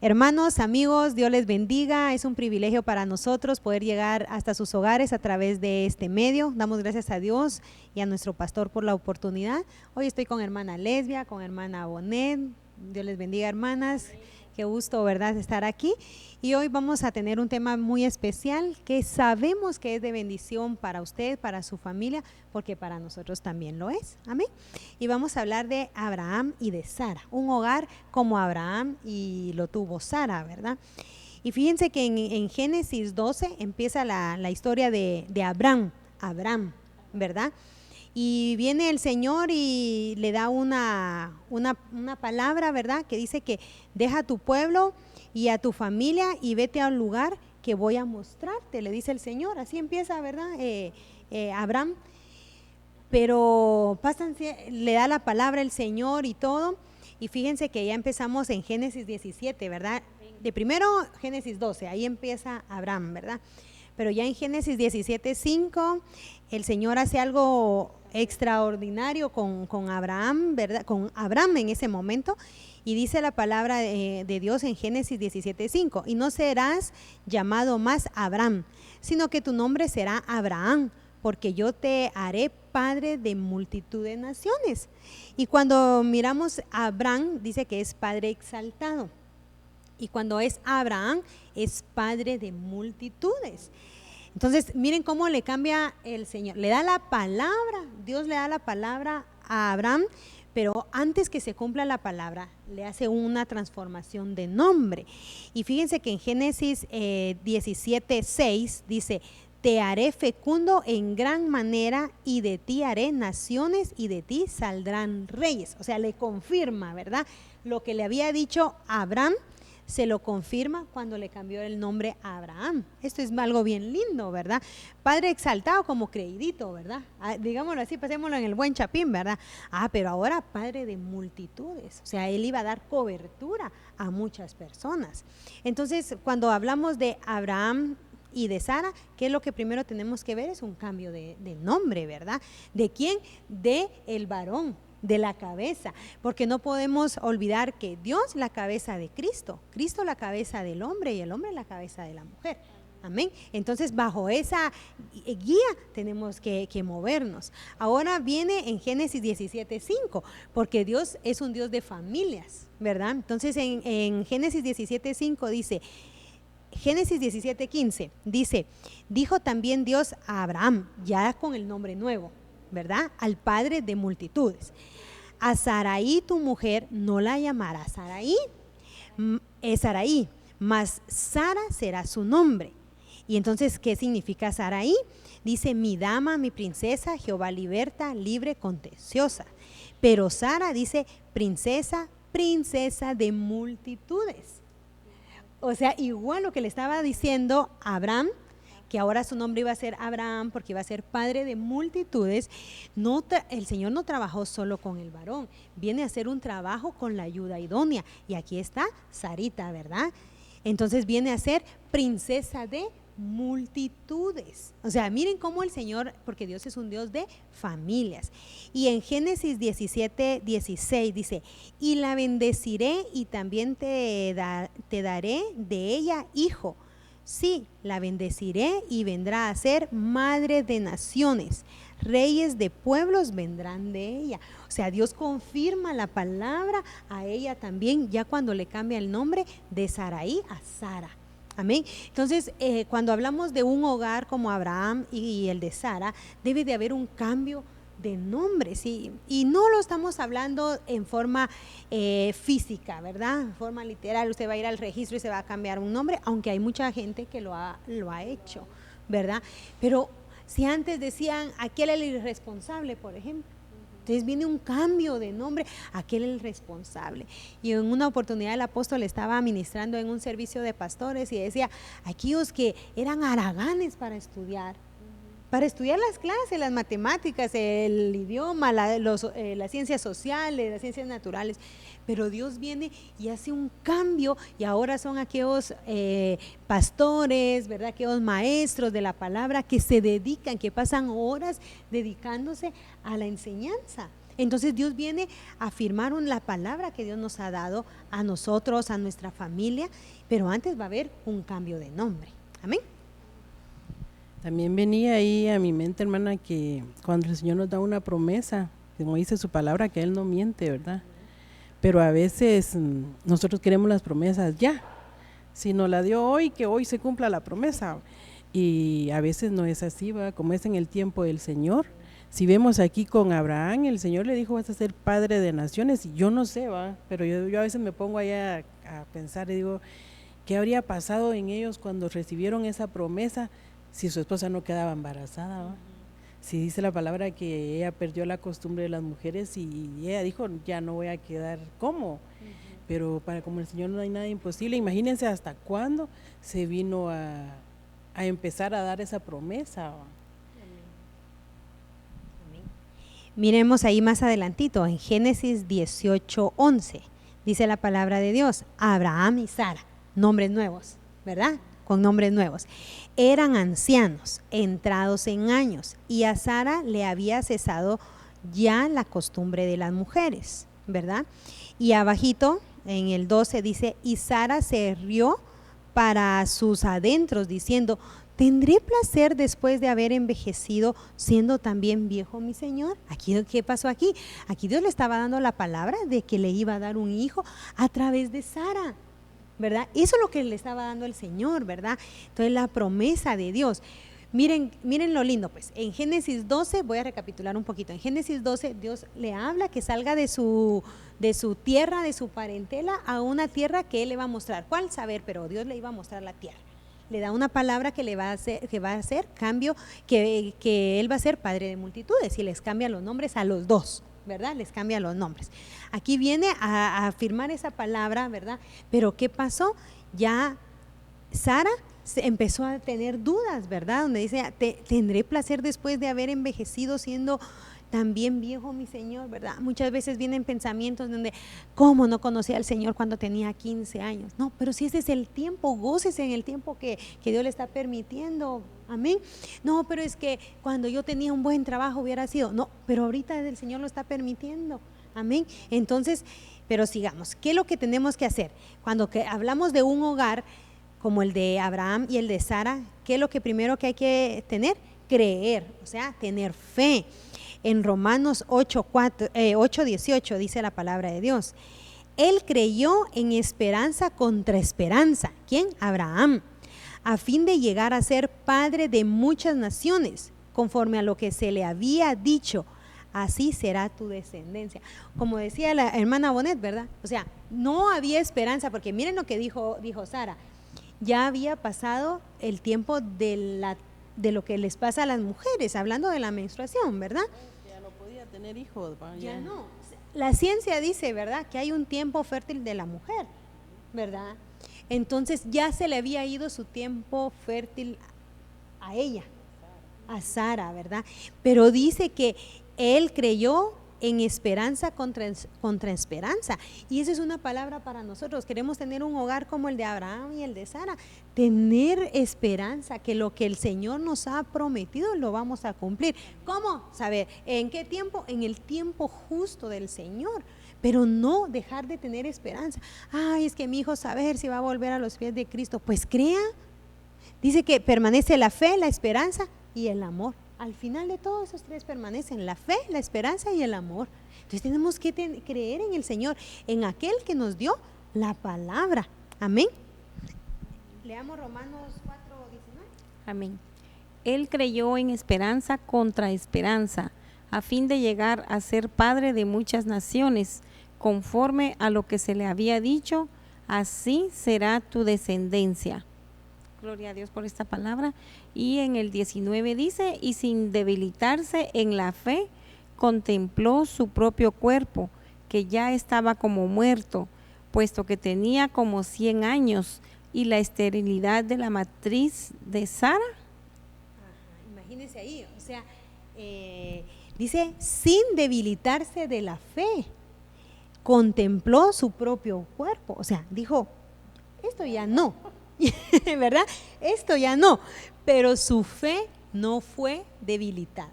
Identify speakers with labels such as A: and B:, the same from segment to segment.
A: Hermanos, amigos, Dios les bendiga. Es un privilegio para nosotros poder llegar hasta sus hogares a través de este medio. Damos gracias a Dios y a nuestro pastor por la oportunidad. Hoy estoy con hermana Lesbia, con hermana Bonet. Dios les bendiga, hermanas. Qué gusto, ¿verdad?, estar aquí. Y hoy vamos a tener un tema muy especial que sabemos que es de bendición para usted, para su familia, porque para nosotros también lo es. Amén. Y vamos a hablar de Abraham y de Sara, un hogar como Abraham y lo tuvo Sara, ¿verdad? Y fíjense que en Génesis 12 empieza la historia de Abraham, ¿verdad? Y viene el Señor y le da una palabra, ¿verdad?, que dice que deja a tu pueblo y a tu familia y vete a un lugar que voy a mostrarte, le dice el Señor. Así empieza, ¿verdad? Abraham. Pero le da la palabra el Señor y todo. Y fíjense que ya empezamos en Génesis 17, ¿verdad? De primero Génesis 12, ahí empieza Abraham, ¿verdad? Pero ya en Génesis 17:5 el Señor hace algo extraordinario con Abraham, ¿verdad? Con Abraham en ese momento, y dice la palabra de Dios en Génesis 17:5: y no serás llamado más Abraham, sino que tu nombre será Abraham, porque yo te haré padre de multitud de naciones. Y cuando miramos a Abraham, dice que es padre exaltado. Y cuando es Abraham, es padre de multitudes. Entonces, miren cómo le cambia el Señor. Le da la palabra, Dios le da la palabra a Abraham, pero antes que se cumpla la palabra, le hace una transformación de nombre. Y fíjense que en Génesis 17:6 dice: te haré fecundo en gran manera y de ti haré naciones y de ti saldrán reyes. O sea, le confirma, ¿verdad?, lo que le había dicho a Abraham. Se lo confirma cuando le cambió el nombre a Abraham. Esto es algo bien lindo, ¿verdad? Padre exaltado como creidito, ¿verdad? Digámoslo así, pasémoslo en el buen chapín, ¿verdad? Pero ahora padre de multitudes. O sea, él iba a dar cobertura a muchas personas. Entonces, cuando hablamos de Abraham y de Sara, ¿qué es lo que primero tenemos que ver? Es un cambio de nombre, ¿verdad? ¿De quién? De el varón, de la cabeza, porque no podemos olvidar que Dios la cabeza de Cristo, Cristo la cabeza del hombre y el hombre la cabeza de la mujer. Amén. Entonces, bajo esa guía tenemos que movernos. Ahora viene en Génesis 17:5, porque Dios es un Dios de familias, ¿verdad? Entonces, en Génesis 17:5 dice, Génesis 17:15 dice, dijo también Dios a Abraham, ya con el nombre nuevo, ¿verdad? Al padre de multitudes. A Sarai tu mujer no la llamarás Sarai, es Sarai, mas Sara será su nombre. Y entonces, ¿qué significa Sarai? Dice, mi dama, mi princesa, Jehová liberta, libre, contenciosa. Pero Sara dice, princesa, princesa de multitudes. O sea, igual lo que le estaba diciendo a Abraham, que ahora su nombre iba a ser Abraham porque iba a ser padre de multitudes. El Señor no trabajó solo con el varón, viene a hacer un trabajo con la ayuda idónea. Y aquí está Sarita, ¿verdad? Entonces viene a ser princesa de multitudes. O sea, miren cómo el Señor, porque Dios es un Dios de familias. Y en Génesis 17:16 dice, y la bendeciré y también te daré de ella hijo. Sí, la bendeciré y vendrá a ser madre de naciones. Reyes de pueblos vendrán de ella. O sea, Dios confirma la palabra a ella también, ya cuando le cambia el nombre de Sarai a Sara. Amén. Entonces, cuando hablamos de un hogar como Abraham y el de Sara, debe de haber un cambio de nombre, ¿sí? Y no lo estamos hablando en forma física, ¿verdad? En forma literal, usted va a ir al registro y se va a cambiar un nombre, aunque hay mucha gente que lo ha hecho, ¿verdad? Pero si antes decían, aquel es el irresponsable, por ejemplo, entonces viene un cambio de nombre, aquel es el responsable. Y en una oportunidad el apóstol estaba ministrando en un servicio de pastores y decía, aquellos que eran haraganes para estudiar las clases, las matemáticas, el idioma, las ciencias sociales, las ciencias naturales, pero Dios viene y hace un cambio y ahora son aquellos pastores, ¿verdad? Aquellos maestros de la palabra que se dedican, que pasan horas dedicándose a la enseñanza. Entonces Dios viene a afirmar la palabra que Dios nos ha dado a nosotros, a nuestra familia, pero antes va a haber un cambio de nombre. Amén.
B: También venía ahí a mi mente, hermana, que cuando el Señor nos da una promesa, como dice su palabra, que Él no miente, ¿verdad? Pero a veces nosotros queremos las promesas ya. Si nos la dio hoy, que hoy se cumpla la promesa. Y a veces no es así, ¿verdad? Como es en el tiempo del Señor. Si vemos aquí con Abraham, el Señor le dijo, vas a ser padre de naciones. Y yo no sé, ¿va? Pero yo a veces me pongo allá a pensar y digo, ¿qué habría pasado en ellos cuando recibieron esa promesa? Si su esposa no quedaba embarazada, ¿va? Si dice la palabra que ella perdió la costumbre de las mujeres y ella dijo, ya no voy a quedar, ¿cómo? Pero para como el Señor no hay nada imposible. Imagínense hasta cuándo se vino a empezar a dar esa promesa, ¿va?
A: Miremos ahí más adelantito, en Génesis 18:11, dice la palabra de Dios, Abraham y Sara, nombres nuevos, ¿verdad? Con nombres nuevos. Eran ancianos, entrados en años, y a Sara le había cesado ya la costumbre de las mujeres, ¿verdad? Y abajito, en el 12 dice, y Sara se rió para sus adentros, diciendo, ¿tendré placer después de haber envejecido, siendo también viejo mi Señor? Aquí, ¿qué pasó aquí? Aquí Dios le estaba dando la palabra de que le iba a dar un hijo a través de Sara, ¿verdad? Eso es lo que le estaba dando el Señor, ¿verdad? Entonces la promesa de Dios. Miren lo lindo, pues en Génesis 12, voy a recapitular un poquito, en Génesis 12 Dios le habla que salga de su tierra, de su parentela, a una tierra que Él le va a mostrar. ¿Cuál? Saber, pero Dios le iba a mostrar la tierra. Le da una palabra que va a hacer cambio, que Él va a ser padre de multitudes y les cambia los nombres a los dos, ¿verdad? Les cambia los nombres. Aquí viene a afirmar esa palabra, ¿verdad? Pero ¿qué pasó? Ya Sara empezó a tener dudas, ¿verdad? Donde dice, ¿tendré placer después de haber envejecido siendo también viejo mi Señor, ¿verdad? Muchas veces vienen pensamientos donde, ¿cómo no conocía al Señor cuando tenía 15 años? No, pero si ese es el tiempo, gócese en el tiempo que Dios le está permitiendo, amén. No, pero es que cuando yo tenía un buen trabajo hubiera sido, no, pero ahorita el Señor lo está permitiendo. Amén. Entonces, pero sigamos, ¿qué es lo que tenemos que hacer? Cuando hablamos de un hogar como el de Abraham y el de Sara, ¿qué es lo que primero que hay que tener? Creer, o sea, tener fe. En Romanos 8:18 dice la palabra de Dios. Él creyó en esperanza contra esperanza. ¿Quién? Abraham. A fin de llegar a ser padre de muchas naciones, conforme a lo que se le había dicho. Así será tu descendencia. Como decía la hermana Bonet, ¿verdad? O sea, no había esperanza, porque miren lo que dijo Sara. Ya había pasado el tiempo de lo que les pasa a las mujeres, hablando de la menstruación, ¿verdad?
B: Ya no podía tener hijos.
A: Ya no. La ciencia dice, ¿verdad?, que hay un tiempo fértil de la mujer, ¿verdad? Entonces ya se le había ido su tiempo fértil a ella, a Sara, ¿verdad? Pero dice que él creyó en esperanza contra esperanza. Y esa es una palabra para nosotros. Queremos tener un hogar como el de Abraham y el de Sara. Tener esperanza que lo que el Señor nos ha prometido lo vamos a cumplir. ¿Cómo? Saber en qué tiempo, en el tiempo justo del Señor. Pero no dejar de tener esperanza. Ay, es que mi hijo saber si va a volver a los pies de Cristo. Pues crea. Dice que permanece la fe, la esperanza y el amor. Al final de todo, esos tres permanecen: la fe, la esperanza y el amor. Entonces tenemos que creer en el Señor, en aquel que nos dio la palabra. Amén. Leamos Romanos 4:19.
C: Amén. Él creyó en esperanza contra esperanza, a fin de llegar a ser padre de muchas naciones, conforme a lo que se le había dicho, así será tu descendencia. Gloria a Dios por esta palabra. Y en el 19 dice, y sin debilitarse en la fe, contempló su propio cuerpo, que ya estaba como muerto, puesto que tenía como 100 años, y la esterilidad de la matriz de Sara.
A: Imagínense ahí, o sea, dice, sin debilitarse de la fe, contempló su propio cuerpo, o sea, dijo, esto ya no. ¿Verdad? Esto ya no, pero su fe no fue debilitada.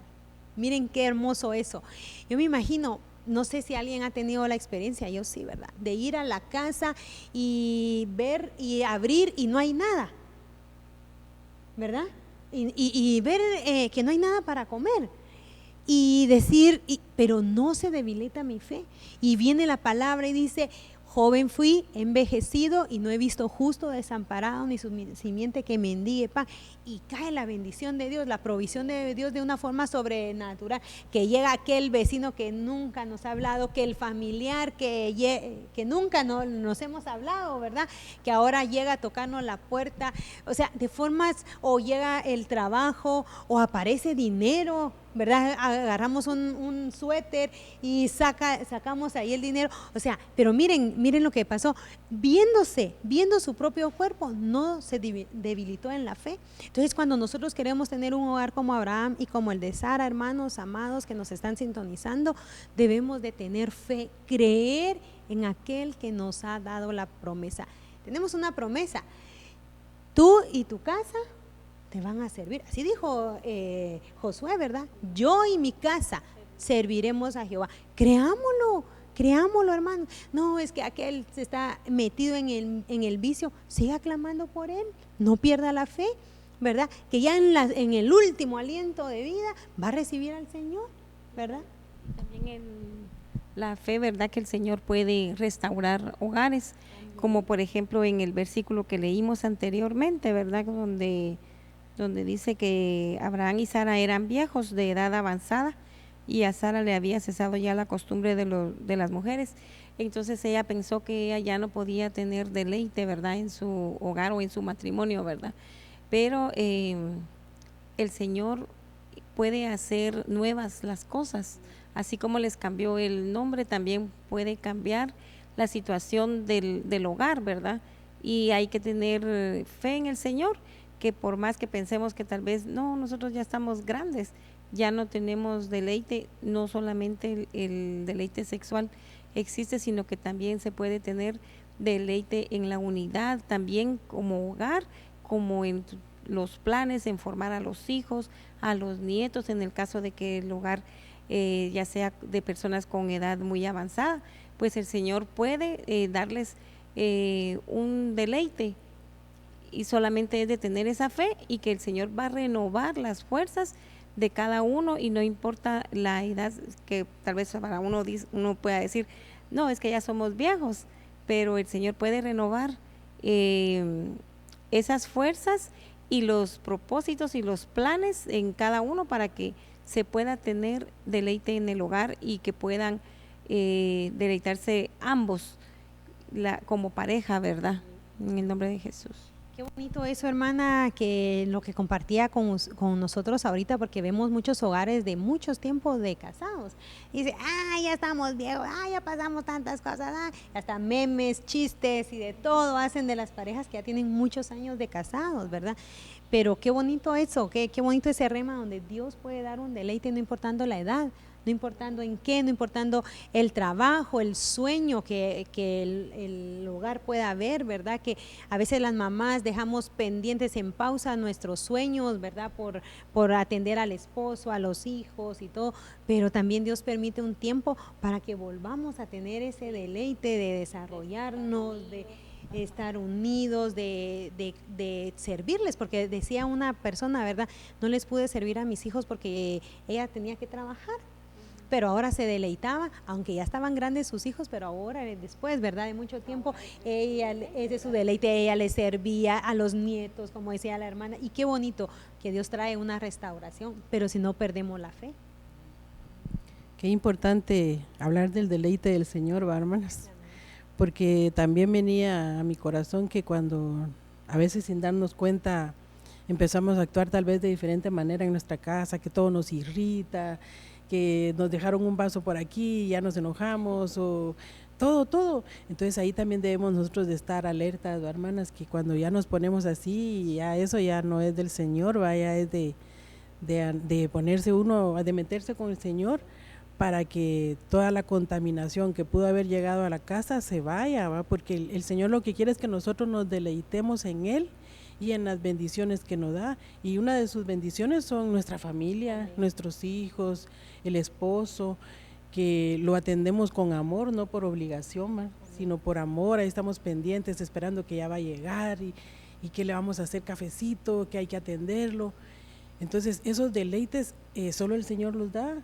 A: Miren qué hermoso eso. Yo me imagino, no sé si alguien ha tenido la experiencia, yo sí, ¿verdad?, de ir a la casa y ver y abrir y no hay nada, ¿verdad? Y ver que no hay nada para comer y decir, pero no se debilita mi fe. Y viene la palabra y dice, joven fui, envejecido, y no he visto justo desamparado, ni su simiente que mendigue pan. Y cae la bendición de Dios, la provisión de Dios de una forma sobrenatural, que llega aquel vecino que nunca nos ha hablado, que el familiar que nunca nos hemos hablado, ¿verdad?, que ahora llega a tocarnos la puerta, o sea, de formas, o llega el trabajo, o aparece dinero, ¿verdad? Agarramos un suéter y sacamos ahí el dinero, o sea, pero miren lo que pasó, viendo su propio cuerpo, no se debilitó en la fe. Entonces, cuando nosotros queremos tener un hogar como Abraham y como el de Sara, hermanos amados que nos están sintonizando, debemos de tener fe, creer en aquel que nos ha dado la promesa. Tenemos una promesa: tú y tu casa te van a servir. Así dijo Josué, ¿verdad? Yo y mi casa serviremos a Jehová. Creámoslo, hermano. No, es que aquel se está metido en el vicio, siga clamando por él, no pierda la fe, ¿verdad? Que ya en el último aliento de vida va a recibir al Señor, ¿verdad?
C: También la fe, ¿verdad?, que el Señor puede restaurar hogares, como por ejemplo en el versículo que leímos anteriormente, ¿verdad?, donde dice que Abraham y Sara eran viejos de edad avanzada y a Sara le había cesado ya la costumbre de las mujeres. Entonces ella pensó que ella ya no podía tener deleite, ¿verdad?, en su hogar o en su matrimonio, ¿verdad? Pero el Señor puede hacer nuevas las cosas, así como les cambió el nombre, también puede cambiar la situación del hogar, ¿verdad? Y hay que tener fe en el Señor, que por más que pensemos que tal vez, no, nosotros ya estamos grandes, ya no tenemos deleite, no solamente el deleite sexual existe, sino que también se puede tener deleite en la unidad, también como hogar, como en los planes, en formar a los hijos, a los nietos, en el caso de que el hogar ya sea de personas con edad muy avanzada, pues el Señor puede darles un deleite, y solamente es de tener esa fe y que el Señor va a renovar las fuerzas de cada uno, y no importa la edad, que tal vez para uno pueda decir, no, es que ya somos viejos, pero el Señor puede renovar esas fuerzas y los propósitos y los planes en cada uno para que se pueda tener deleite en el hogar y que puedan deleitarse ambos como pareja, ¿verdad? En el nombre de Jesús.
A: Qué bonito eso, hermana, que lo que compartía con nosotros ahorita, porque vemos muchos hogares de muchos tiempos de casados. Y dice, ya estamos viejos, ya pasamos tantas cosas, hasta memes, chistes y de todo hacen de las parejas que ya tienen muchos años de casados, ¿verdad? Pero qué bonito eso, qué bonito ese rema donde Dios puede dar un deleite no importando la edad, no importando en qué, no importando el trabajo, el sueño que el hogar pueda haber, ¿verdad? Que a veces las mamás dejamos pendientes en pausa nuestros sueños, ¿verdad? Por atender al esposo, a los hijos y todo, pero también Dios permite un tiempo para que volvamos a tener ese deleite de desarrollarnos, de estar unidos, de servirles, porque decía una persona, ¿verdad? No les pude servir a mis hijos porque ella tenía que trabajar, pero ahora se deleitaba, aunque ya estaban grandes sus hijos, pero ahora después, ¿verdad? De mucho tiempo, ese es su deleite, ella les servía a los nietos, como decía la hermana, y qué bonito que Dios trae una restauración, pero si no perdemos la fe.
B: Qué importante hablar del deleite del Señor, ¿va, hermanas? Porque también venía a mi corazón que cuando a veces sin darnos cuenta empezamos a actuar tal vez de diferente manera en nuestra casa, que todo nos irrita, que nos dejaron un vaso por aquí y ya nos enojamos, o todo. Entonces ahí también debemos nosotros de estar alertas, ¿no, hermanas? Que cuando ya nos ponemos así, ya eso ya no es del Señor, vaya, es de ponerse uno, de meterse con el Señor, para que toda la contaminación que pudo haber llegado a la casa se vaya, ¿va? Porque el Señor lo que quiere es que nosotros nos deleitemos en Él y en las bendiciones que nos da, y una de sus bendiciones son nuestra familia, nuestros hijos, el esposo, que lo atendemos con amor, no por obligación, ¿va? Sino por amor. Ahí estamos pendientes esperando que ya va a llegar y que le vamos a hacer cafecito, que hay que atenderlo. Entonces esos deleites solo el Señor los da.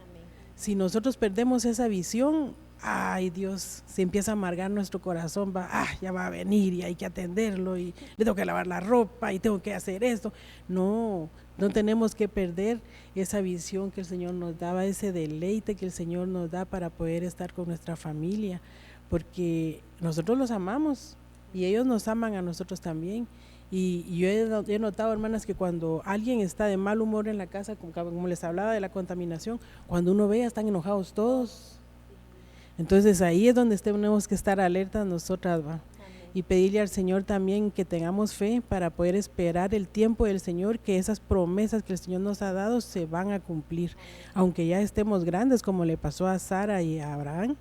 B: Si nosotros perdemos esa visión, ay Dios, se empieza a amargar nuestro corazón, ya va a venir y hay que atenderlo y le tengo que lavar la ropa y tengo que hacer esto. No tenemos que perder esa visión que el Señor nos daba, ese deleite que el Señor nos da para poder estar con nuestra familia, porque nosotros los amamos y ellos nos aman a nosotros también. Y yo he notado, hermanas, que cuando alguien está de mal humor en la casa, como les hablaba de la contaminación, cuando uno ve, están enojados todos. Entonces ahí es donde tenemos que estar alertas nosotras, ¿va? Y pedirle al Señor también que tengamos fe para poder esperar el tiempo del Señor, que esas promesas que el Señor nos ha dado se van a cumplir, aunque ya estemos grandes, como le pasó a Sara y a Abraham,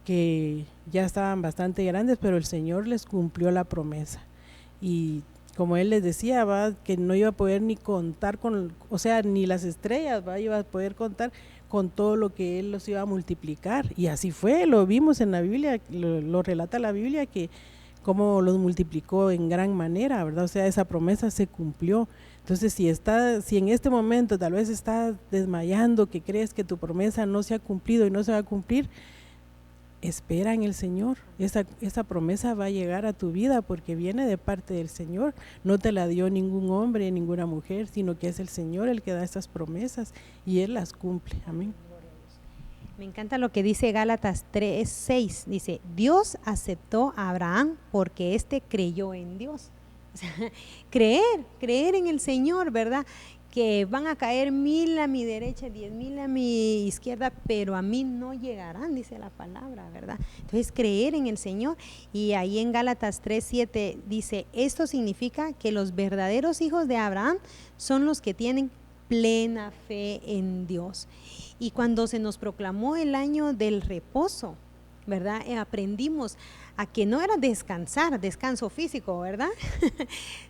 B: que ya estaban bastante grandes, pero el Señor les cumplió la promesa. Y como él les decía, que no iba a poder ni contar ni las estrellas, iba a poder contar con todo lo que él los iba a multiplicar, y así fue, lo vimos en la Biblia, lo relata la Biblia, que cómo los multiplicó en gran manera, ¿verdad? O sea, esa promesa se cumplió. Entonces, si en este momento tal vez estás desmayando, que crees que tu promesa no se ha cumplido y no se va a cumplir, espera en el Señor. Esa promesa va a llegar a tu vida porque viene de parte del Señor. No te la dio ningún hombre, ninguna mujer, sino que es el Señor el que da estas promesas y Él las cumple. Amén.
A: Me encanta lo que dice Gálatas 3:6. Dice, Dios aceptó a Abraham porque éste creyó en Dios. O sea, creer en el Señor, ¿verdad? Que van a caer 1000 a mi derecha, 10,000 a mi izquierda, pero a mí no llegarán, dice la palabra, ¿verdad? Entonces, creer en el Señor. Y ahí en Gálatas 3:7 dice, esto significa que los verdaderos hijos de Abraham son los que tienen plena fe en Dios. Y cuando se nos proclamó el año del reposo, ¿verdad? Aprendimos a que no era descanso físico, ¿verdad?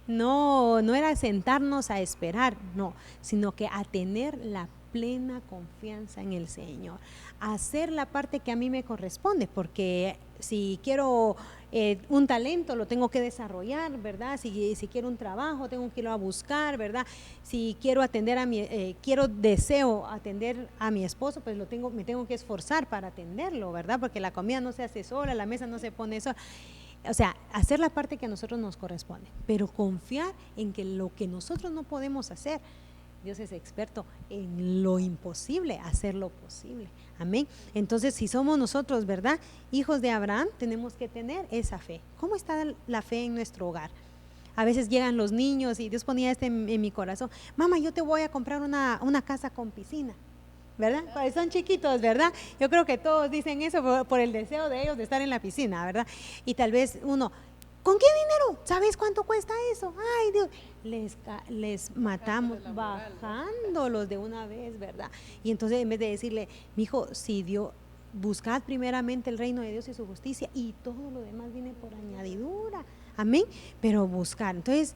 A: no era sentarnos a esperar, no, sino que a tener la plena confianza en el Señor, hacer la parte que a mí me corresponde, porque si quiero un talento lo tengo que desarrollar, ¿verdad? Si quiero un trabajo tengo que irlo a buscar, ¿verdad? Si quiero atender deseo atender a mi esposo, pues me tengo que esforzar para atenderlo, ¿verdad? Porque la comida no se hace sola, la mesa no se pone sola. O sea, hacer la parte que a nosotros nos corresponde, pero confiar en que lo que nosotros no podemos hacer, Dios es experto en lo imposible, hacer lo posible. Amén. Entonces, si somos nosotros, ¿verdad?, hijos de Abraham, tenemos que tener esa fe. ¿Cómo está la fe en nuestro hogar? A veces llegan los niños y Dios ponía en mi corazón: mamá, yo te voy a comprar una casa con piscina, ¿verdad? Cuando son chiquitos, ¿verdad? Yo creo que todos dicen eso por el deseo de ellos de estar en la piscina, ¿verdad? Y tal vez uno: ¿con qué dinero? ¿Sabes cuánto cuesta eso? Ay, Dios, les matamos bajándolos de una vez, ¿verdad? Y entonces, en vez de decirle: mi hijo, si buscad primeramente el reino de Dios y su justicia, y todo lo demás viene por añadidura. Amén. Pero buscar, entonces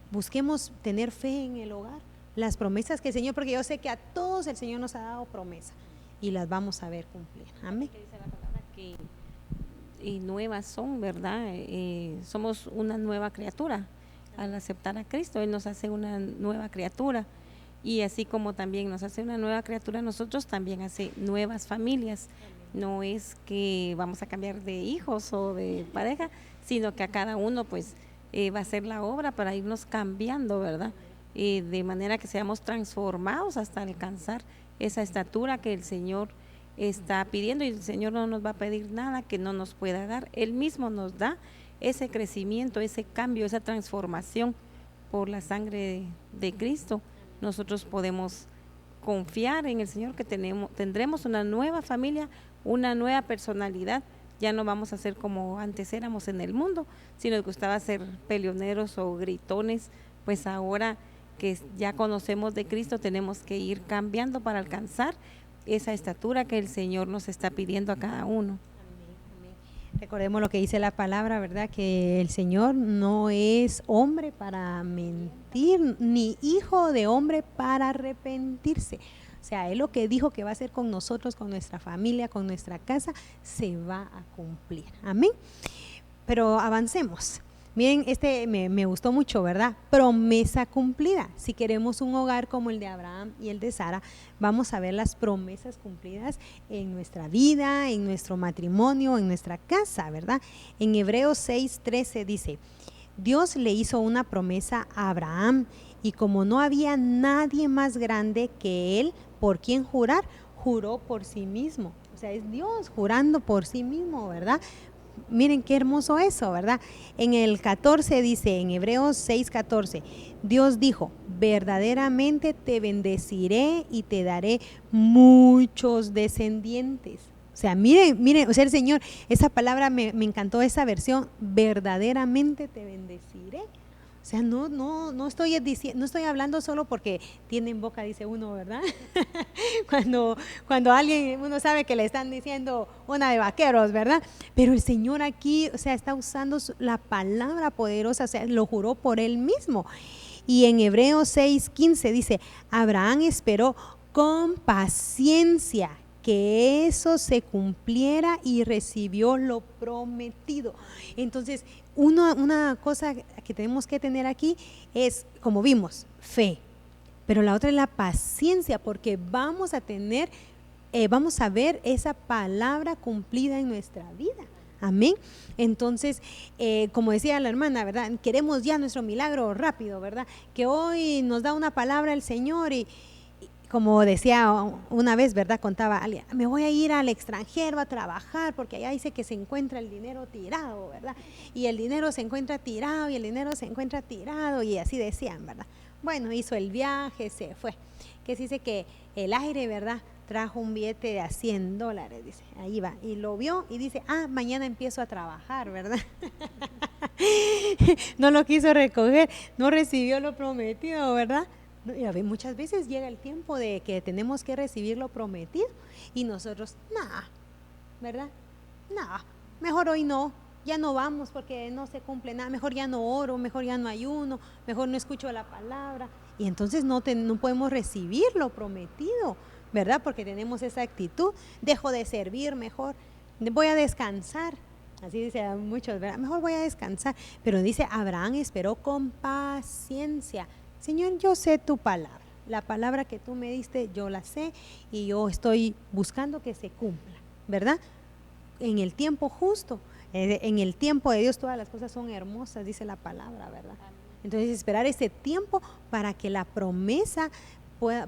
A: busquemos tener fe en el hogar, las promesas que el Señor, porque yo sé que a todos el Señor nos ha dado promesa y las vamos a ver cumplir. Amén.
C: Dice la palabra que y nuevas son, ¿verdad? Somos una nueva criatura. Al aceptar a Cristo, Él nos hace una nueva criatura, y así como también nos hace una nueva criatura, nosotros también hace nuevas familias. No es que vamos a cambiar de hijos o de pareja, sino que a cada uno pues va a ser la obra para irnos cambiando, ¿verdad? De manera que seamos transformados hasta alcanzar esa estatura que el Señor está pidiendo, y el Señor no nos va a pedir nada que no nos pueda dar. Él mismo nos da ese crecimiento, ese cambio, esa transformación por la sangre de Cristo. Nosotros podemos confiar en el Señor que tendremos una nueva familia, una nueva personalidad. Ya no vamos a ser como antes éramos en el mundo, si nos gustaba ser peleoneros o gritones, pues ahora que ya conocemos de Cristo tenemos que ir cambiando para alcanzar esa estatura que el Señor nos está pidiendo a cada uno.
A: Recordemos lo que dice la palabra, ¿verdad? Que el Señor no es hombre para mentir, ni hijo de hombre para arrepentirse. O sea, Él lo que dijo que va a hacer con nosotros, con nuestra familia, con nuestra casa, se va a cumplir. Amén. Pero avancemos. Miren, me gustó mucho, ¿verdad? Promesa cumplida. Si queremos un hogar como el de Abraham y el de Sara, vamos a ver las promesas cumplidas en nuestra vida, en nuestro matrimonio, en nuestra casa, ¿verdad? En Hebreos 6:13 dice: Dios le hizo una promesa a Abraham, y como no había nadie más grande que él por quien jurar, juró por sí mismo. O sea, es Dios jurando por sí mismo, ¿verdad? Miren qué hermoso eso, ¿verdad? En el 14 dice, en Hebreos 6:14, Dios dijo: verdaderamente te bendeciré y te daré muchos descendientes. O sea, miren, o sea, el Señor, esa palabra me encantó, esa versión: verdaderamente te bendeciré. O sea, no estoy hablando solo porque tienen boca, dice uno, ¿verdad? cuando alguien, uno sabe que le están diciendo una de vaqueros, ¿verdad? Pero el Señor aquí, o sea, está usando la palabra poderosa, o sea, lo juró por Él mismo. Y en Hebreos 6:15 dice: Abraham esperó con paciencia que eso se cumpliera y recibió lo prometido. Entonces, una cosa que tenemos que tener aquí es, como vimos, fe, pero la otra es la paciencia, porque vamos a ver esa palabra cumplida en nuestra vida. Amén. Entonces, como decía la hermana, ¿verdad? Queremos ya nuestro milagro rápido, ¿verdad? Que hoy nos da una palabra el Señor y como decía una vez, ¿verdad? Contaba alguien: me voy a ir al extranjero a trabajar porque allá dice que se encuentra el dinero tirado, ¿verdad? Y el dinero se encuentra tirado y el dinero se encuentra tirado, y así decían, ¿verdad? Bueno, hizo el viaje, se fue. Que se dice que el aire, ¿verdad?, trajo un billete de $100, dice, ahí va, y lo vio y dice: mañana empiezo a trabajar, ¿verdad? No lo quiso recoger, no recibió lo prometido, ¿verdad? Muchas veces llega el tiempo de que tenemos que recibir lo prometido y nosotros, ¿verdad? Mejor hoy no, ya no vamos porque no se cumple nada, mejor ya no oro, mejor ya no ayuno, mejor no escucho la palabra. y entonces no podemos recibir lo prometido, ¿verdad? Porque tenemos esa actitud, dejo de servir mejor, voy a descansar. Así dice a muchos, ¿verdad? Mejor voy a descansar. Pero dice, Abraham esperó con paciencia. Señor, yo sé tu palabra. La palabra que tú me diste, yo la sé y yo estoy buscando que se cumpla, ¿verdad? En el tiempo justo, en el tiempo de Dios todas las cosas son hermosas, dice la palabra, ¿verdad? Entonces esperar ese tiempo para que la promesa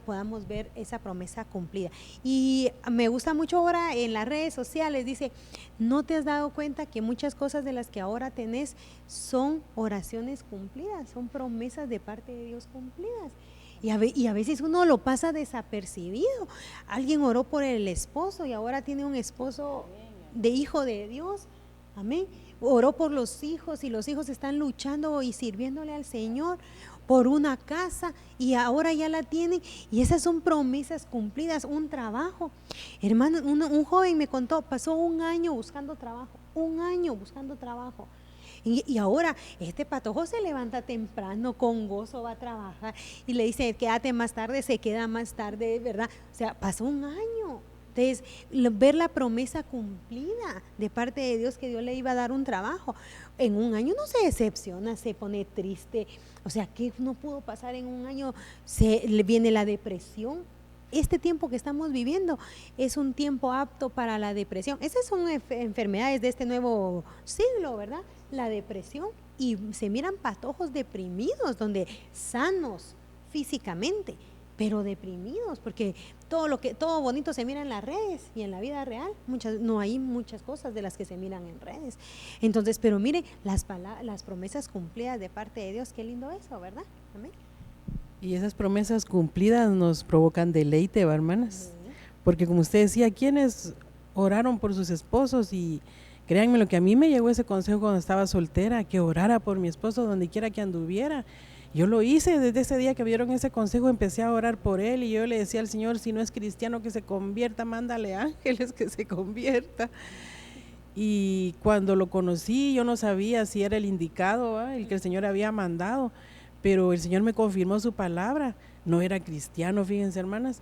A: podamos ver esa promesa cumplida. Y me gusta mucho ahora en las redes sociales, dice, ¿no te has dado cuenta que muchas cosas de las que ahora tenés son oraciones cumplidas, son promesas de parte de Dios cumplidas? Y a veces uno lo pasa desapercibido. Alguien oró por el esposo y ahora tiene un esposo de hijo de Dios. Amén. Oró por los hijos y los hijos están luchando y sirviéndole al Señor por una casa y ahora ya la tienen, y esas son promesas cumplidas. Un trabajo, hermano, un joven me contó, pasó un año buscando trabajo, y ahora este patojo se levanta temprano, con gozo va a trabajar y le dice quédate más tarde, se queda más tarde, ¿verdad? O sea, pasó un año. Entonces, ver la promesa cumplida de parte de Dios, que Dios le iba a dar un trabajo, en un año no se decepciona, se pone triste. O sea, ¿qué no pudo pasar en un año? Le viene la depresión. Este tiempo que estamos viviendo es un tiempo apto para la depresión. Esas son enfermedades de este nuevo siglo, ¿verdad? La depresión, y se miran patojos deprimidos, donde sanos físicamente, pero deprimidos, porque todo bonito se mira en las redes, y en la vida real no hay muchas cosas de las que se miran en redes. Entonces, pero mire, las promesas cumplidas de parte de Dios, qué lindo eso, ¿verdad? Amén.
B: Y esas promesas cumplidas nos provocan deleite, ¿va, hermanas? Porque como usted decía, ¿quiénes oraron por sus esposos? Y créanme, lo que a mí me llegó ese consejo cuando estaba soltera, que orara por mi esposo donde quiera que anduviera. Yo lo hice. Desde ese día que me dieron ese consejo, empecé a orar por él, y yo le decía al Señor, si no es cristiano que se convierta, mándale ángeles que se convierta. Y cuando lo conocí, yo no sabía si era el indicado, el que el Señor había mandado, pero el Señor me confirmó su palabra. No era cristiano, fíjense, hermanas,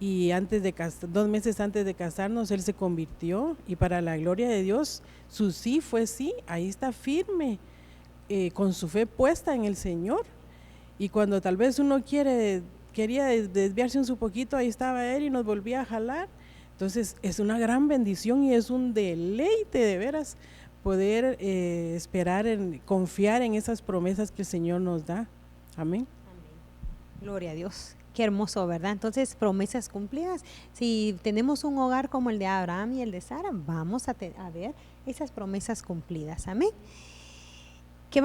B: y 2 meses antes de casarnos él se convirtió, y para la gloria de Dios su sí fue sí. Ahí está firme, con su fe puesta en el Señor. Y cuando tal vez uno quería desviarse un poquito, ahí estaba él y nos volvía a jalar. Entonces es una gran bendición y es un deleite de veras poder esperar, confiar en esas promesas que el Señor nos da. Amén.
A: Amén. Gloria a Dios. Qué hermoso, ¿verdad? Entonces, promesas cumplidas. Si tenemos un hogar como el de Abraham y el de Sara, vamos a ver esas promesas cumplidas. Amén. ¿Qué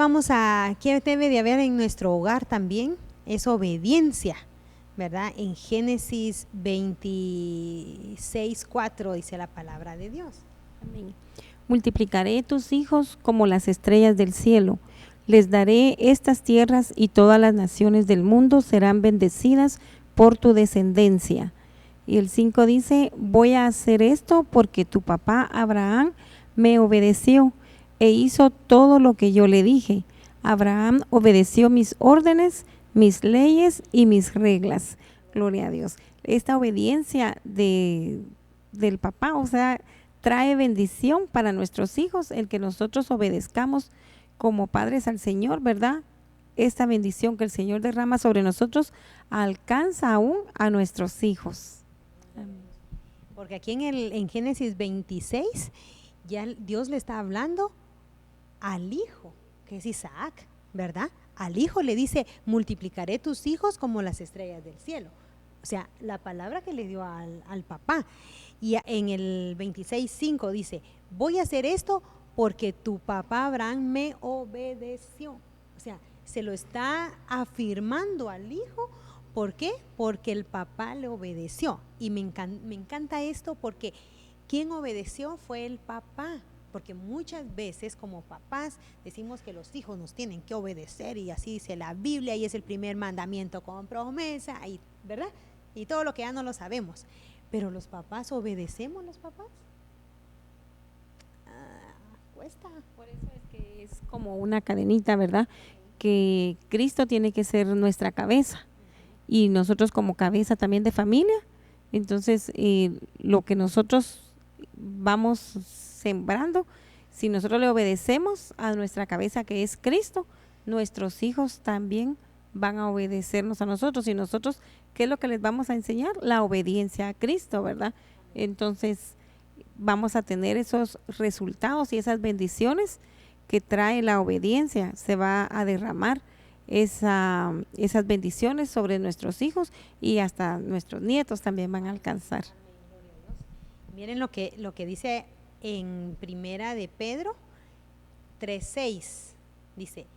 A: debe de haber en nuestro hogar también? Es obediencia, ¿verdad? En Génesis 26:4 dice la palabra de Dios.
C: Amén. Multiplicaré tus hijos como las estrellas del cielo. Les daré estas tierras y todas las naciones del mundo serán bendecidas por tu descendencia. Y el 5 dice, voy a hacer esto porque tu papá Abraham me obedeció e hizo todo lo que yo le dije. Abraham obedeció mis órdenes, mis leyes y mis reglas. Gloria a Dios. Esta obediencia del papá, o sea, trae bendición para nuestros hijos, el que nosotros obedezcamos como padres al Señor, ¿verdad? Esta bendición que el Señor derrama sobre nosotros alcanza aún a nuestros hijos.
A: Porque aquí en Génesis 26 ya Dios le está hablando al hijo, que es Isaac, ¿verdad? Al hijo le dice, multiplicaré tus hijos como las estrellas del cielo. O sea, la palabra que le dio al papá. Y en el 26:5 dice, voy a hacer esto porque tu papá Abraham me obedeció. O sea, se lo está afirmando al hijo. ¿Por qué? Porque el papá le obedeció. Y me encanta esto, porque quien obedeció fue el papá. Porque muchas veces como papás decimos que los hijos nos tienen que obedecer, y así dice la Biblia, y es el primer mandamiento con promesa, y, ¿verdad? Y todo lo que ya no lo sabemos. Pero los papás, ¿obedecemos los papás? Cuesta.
C: Por eso es que es como una cadenita, ¿verdad? Que Cristo tiene que ser nuestra cabeza. y nosotros como cabeza también de familia. Entonces, lo que nosotros vamos sembrando, si nosotros le obedecemos a nuestra cabeza que es Cristo, nuestros hijos también van a obedecernos a nosotros. Y nosotros, ¿qué es lo que les vamos a enseñar? La obediencia a Cristo, ¿verdad? Entonces, vamos a tener esos resultados y esas bendiciones que trae la obediencia. Se va a derramar esas bendiciones sobre nuestros hijos y hasta nuestros nietos también van a alcanzar.
A: Miren lo que dice en Primera de Pedro 3:6, dice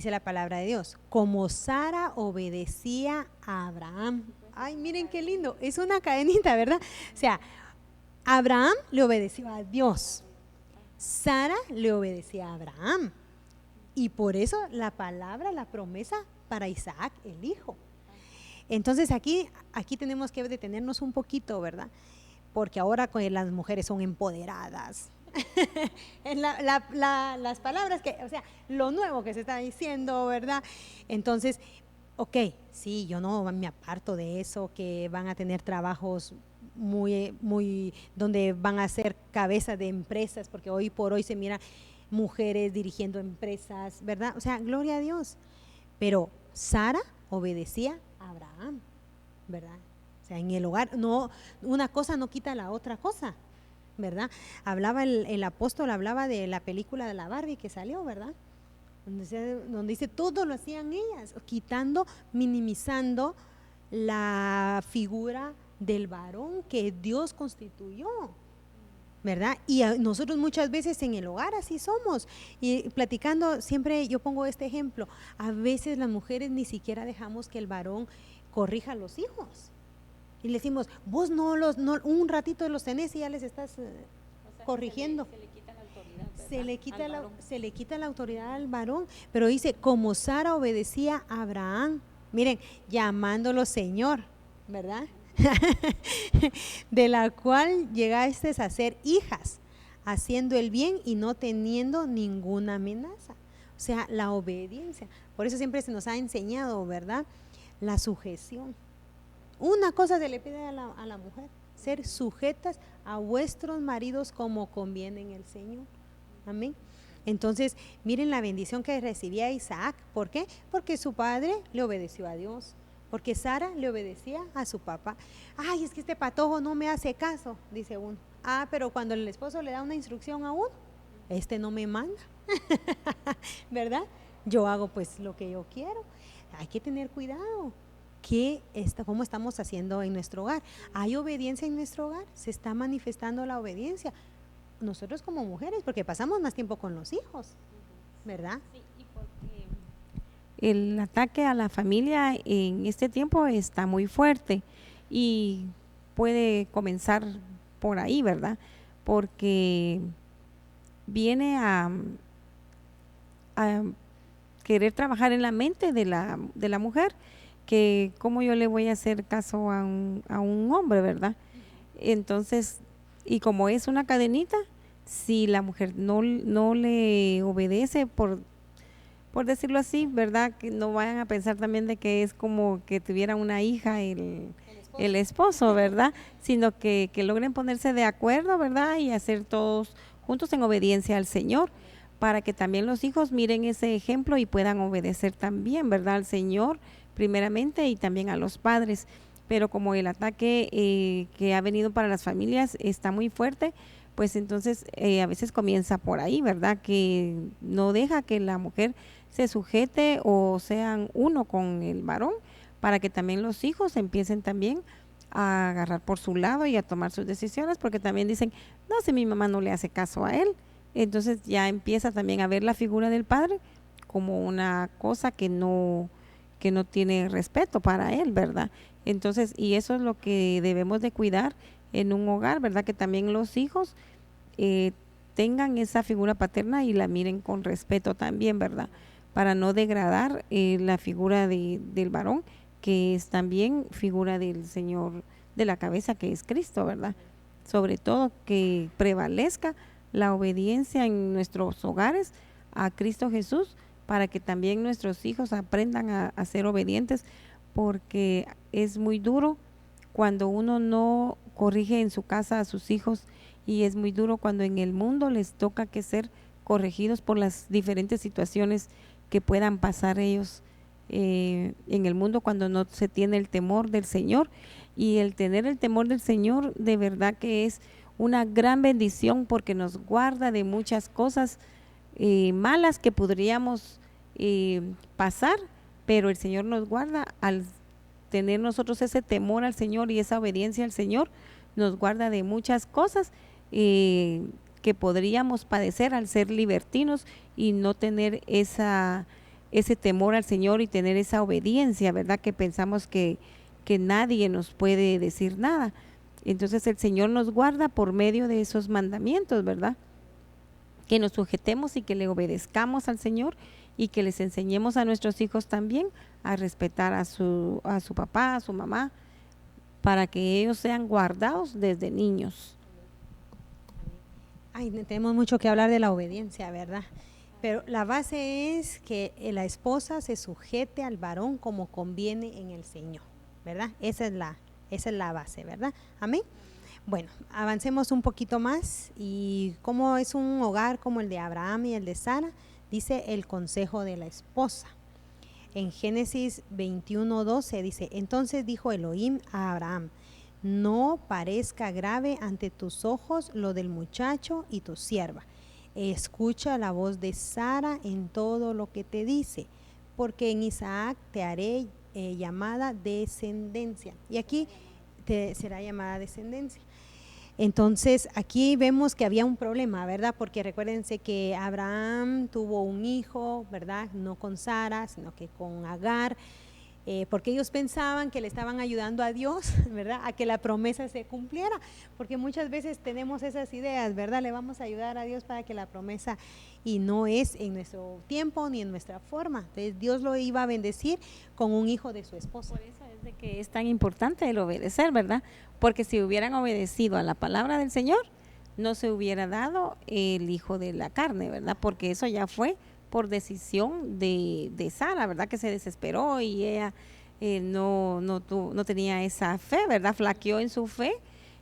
A: la palabra de Dios, como Sara obedecía a Abraham. Ay, miren qué lindo, es una cadenita, ¿verdad? O sea, Abraham le obedeció a Dios, Sara le obedecía a Abraham, y por eso la palabra, la promesa para Isaac, el hijo. Entonces aquí tenemos que detenernos un poquito, ¿verdad? Porque ahora las mujeres son empoderadas. En las palabras o sea, lo nuevo que se está diciendo, ¿verdad? Entonces, ok, sí, yo no me aparto de eso, que van a tener trabajos muy, donde van a ser cabezas de empresas, porque hoy por hoy se mira mujeres dirigiendo empresas, ¿verdad? O sea, gloria a Dios. Pero Sara obedecía a Abraham, ¿verdad? O sea, en el hogar, no, una cosa no quita la otra cosa, ¿verdad? Hablaba el apóstol, hablaba de la película de la Barbie que salió, ¿verdad? Donde dice, todo lo hacían ellas, quitando, minimizando la figura del varón que Dios constituyó, ¿verdad? Y nosotros muchas veces en el hogar así somos. Y platicando, siempre yo pongo este ejemplo, a veces las mujeres ni siquiera dejamos que el varón corrija a los hijos. Y le decimos, vos no un ratito los tenés y ya les estás corrigiendo. Se le quita la autoridad, ¿verdad? Se le quita la autoridad al varón. Pero dice, como Sara obedecía a Abraham, miren, llamándolo Señor, ¿verdad? De la cual llegasteis a ser hijas, haciendo el bien y no teniendo ninguna amenaza. O sea, la obediencia. Por eso siempre se nos ha enseñado, ¿verdad? La sujeción. Una cosa se le pide a la mujer, ser sujetas a vuestros maridos como conviene en el Señor. Amén. Entonces, miren la bendición que recibía Isaac. ¿Por qué? Porque su padre le obedeció a Dios. Porque Sara le obedecía a su papá. Ay, es que este patojo no me hace caso, dice uno. Ah, pero cuando el esposo le da una instrucción a uno, este no me manda, ¿verdad? Yo hago pues lo que yo quiero. Hay que tener cuidado. ¿Cómo estamos haciendo en nuestro hogar? ¿Hay obediencia en nuestro hogar? ¿Se está manifestando la obediencia? Nosotros como mujeres, porque pasamos más tiempo con los hijos, ¿verdad?
C: Sí, y porque el ataque a la familia en este tiempo está muy fuerte y puede comenzar por ahí, ¿verdad? Porque viene a querer trabajar en la mente de la mujer, que cómo yo le voy a hacer caso a un hombre, ¿verdad? Entonces, y como es una cadenita, si la mujer no le obedece, por decirlo así, ¿verdad? Que no vayan a pensar también de que es como que tuviera una hija el esposo, ¿verdad? Sino que logren ponerse de acuerdo, ¿verdad? Y hacer todos juntos en obediencia al Señor, para que también los hijos miren ese ejemplo y puedan obedecer también, ¿verdad? Al Señor primeramente y también a los padres. Pero como el ataque que ha venido para las familias está muy fuerte, pues entonces a veces comienza por ahí, ¿verdad? Que no deja que la mujer se sujete o sean uno con el varón, para que también los hijos empiecen también a agarrar por su lado y a tomar sus decisiones, porque también dicen, no, si mi mamá no le hace caso a él, entonces ya empieza también a ver la figura del padre como una cosa que no tiene respeto para él, ¿verdad? Entonces, y eso es lo que debemos de cuidar en un hogar, ¿verdad? Que también los hijos tengan esa figura paterna y la miren con respeto también, ¿verdad? Para no degradar la figura del varón, que es también figura del Señor de la cabeza, que es Cristo, ¿verdad? Sobre todo que prevalezca la obediencia en nuestros hogares a Cristo Jesús, para que también nuestros hijos aprendan a ser obedientes, porque es muy duro cuando uno no corrige en su casa a sus hijos, y es muy duro cuando en el mundo les toca que ser corregidos por las diferentes situaciones que puedan pasar ellos en el mundo, cuando no se tiene el temor del Señor. Y el tener el temor del Señor de verdad que es una gran bendición, porque nos guarda de muchas cosas malas que podríamos pasar, pero el Señor nos guarda. Al tener nosotros ese temor al Señor y esa obediencia al Señor, nos guarda de muchas cosas que podríamos padecer al ser libertinos y no tener ese temor al Señor y tener esa obediencia, ¿verdad? Que pensamos que nadie nos puede decir nada. Entonces el Señor nos guarda por medio de esos mandamientos, ¿verdad? Que nos sujetemos y que le obedezcamos al Señor, y que les enseñemos a nuestros hijos también a respetar a su papá, a su mamá, para que ellos sean guardados desde niños.
A: Ay, tenemos mucho que hablar de la obediencia, ¿verdad? Pero la base es que la esposa se sujete al varón como conviene en el Señor, ¿verdad? Esa es la base, ¿verdad? Amén. Bueno, avancemos un poquito más. Y como es un hogar como el de Abraham y el de Sara, dice el consejo de la esposa. En Génesis 21:12 dice: entonces dijo Elohim a Abraham: no parezca grave ante tus ojos lo del muchacho y tu sierva. Escucha la voz de Sara en todo lo que te dice, porque en Isaac te haré llamada descendencia. Y aquí te será llamada descendencia. Entonces aquí vemos que había un problema, ¿verdad? Porque recuérdense que Abraham tuvo un hijo, ¿verdad? No con Sara, sino que con Agar, porque ellos pensaban que le estaban ayudando a Dios, ¿verdad? A que la promesa se cumpliera, porque muchas veces tenemos esas ideas, ¿verdad? Le vamos a ayudar a Dios para que la promesa, y no es en nuestro tiempo ni en nuestra forma. Entonces Dios lo iba a bendecir con un hijo de su esposa.
C: Por eso es de que es tan importante el obedecer, ¿verdad? Porque si hubieran obedecido a la palabra del Señor, no se hubiera dado el hijo de la carne, ¿verdad? Porque eso ya fue por decisión de Sara, ¿verdad? Que se desesperó y ella no tenía esa fe, ¿verdad? Flaqueó en su fe,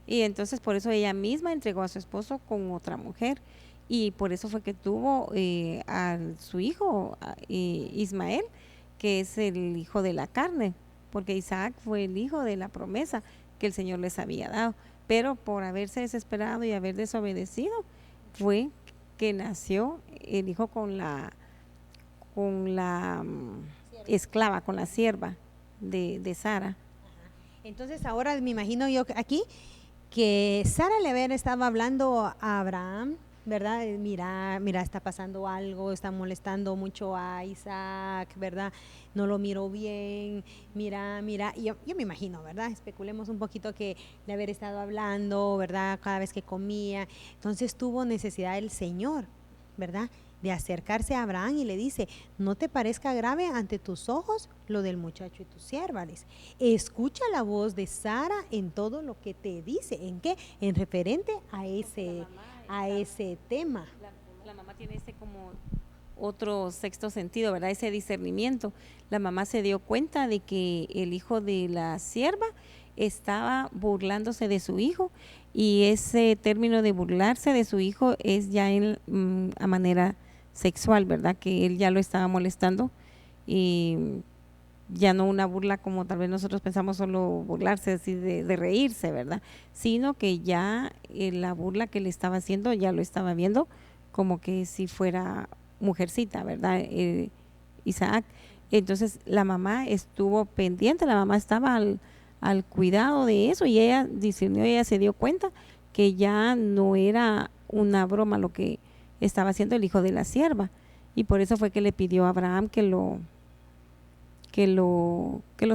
C: y entonces por eso ella misma entregó a su esposo con otra mujer, y por eso fue que tuvo a su hijo Ismael, que es el hijo de la carne, porque Isaac fue el hijo de la promesa que el Señor les había dado, pero por haberse desesperado y haber desobedecido fue que nació el hijo con la esclava, con la sierva de Sara.
A: Entonces ahora me imagino yo aquí que Sara le había estado hablando a Abraham, ¿verdad? Mira, está pasando algo, está molestando mucho a Isaac, ¿verdad? No lo miró bien, mira, y yo me imagino, ¿verdad? Especulemos un poquito que de haber estado hablando, ¿verdad? Cada vez que comía, entonces tuvo necesidad el Señor, ¿verdad? De acercarse a Abraham y le dice: no te parezca grave ante tus ojos lo del muchacho y tu sierva. Escucha la voz de Sara en todo lo que te dice. ¿En qué? En referente a ese tema.
C: La mamá tiene ese como otro sexto sentido, ¿verdad? Ese discernimiento. La mamá se dio cuenta de que el hijo de la sierva estaba burlándose de su hijo, y ese término de burlarse de su hijo es ya a manera sexual, ¿verdad? Que él ya lo estaba molestando, y ya no una burla como tal vez nosotros pensamos, solo burlarse así de reírse, ¿verdad? Sino que ya la burla que le estaba haciendo ya lo estaba viendo como que si fuera mujercita, ¿verdad? Isaac. Entonces la mamá estuvo pendiente, la mamá estaba al cuidado de eso, y ella discernió, ella se dio cuenta que ya no era una broma lo que estaba haciendo el hijo de la sierva, y por eso fue que le pidió a Abraham que lo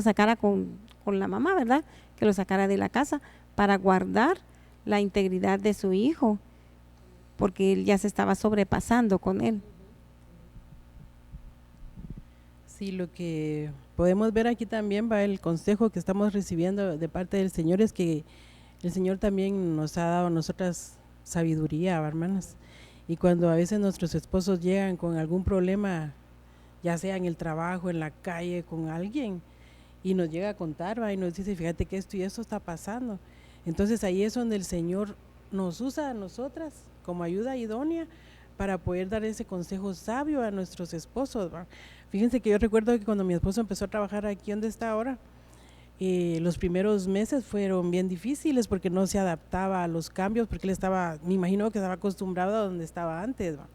C: sacara con la mamá, ¿verdad? Que lo sacara de la casa para guardar la integridad de su hijo, porque él ya se estaba sobrepasando con él.
B: Sí, lo que podemos ver aquí también va el consejo que estamos recibiendo de parte del Señor, es que el Señor también nos ha dado a nosotras sabiduría, hermanas, y cuando a veces nuestros esposos llegan con algún problema, ya sea en el trabajo, en la calle, con alguien, y nos llega a contar, ¿va? Y nos dice, fíjate que esto y esto está pasando. Entonces ahí es donde el Señor nos usa a nosotras como ayuda idónea para poder dar ese consejo sabio a nuestros esposos, ¿va? Fíjense que yo recuerdo que cuando mi esposo empezó a trabajar aquí donde está ahora, los primeros meses fueron bien difíciles porque no se adaptaba a los cambios, porque él estaba, me imagino que estaba acostumbrado a donde estaba antes, ¿va?